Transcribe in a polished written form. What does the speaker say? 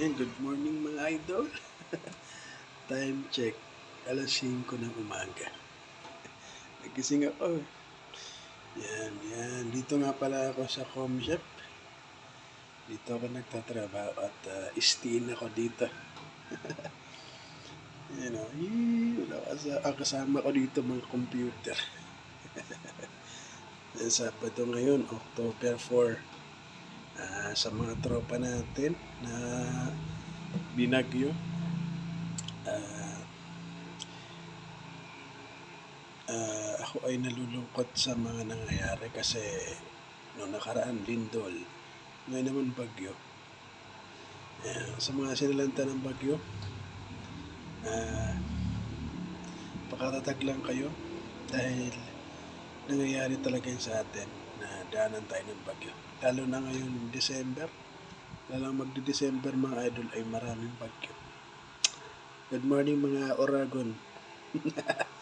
Yan, good morning mga idol. Time check, alas 5 ng umaga. Nagising ako. Yan. Dito nga pala ako sa Comshop. Dito ako nagtatrabaho at istiin ako dito. Yan o, wala kasama ko dito mga computer. Sabado ngayon, October 4. Sa mga tropa natin na binagyo, ako ay nalulungkot sa mga nangyayari kasi noong nakaraan lindol, ngayon naman bagyo. Sa mga sinalanta ng bagyo, pakatatag lang kayo dahil nangyayari talaga yun sa atin na daanan tayo ng bagyo. Lalo na ngayon December, lalo magdi-December mga idol ay maraming bagyo. Good morning mga Oragon.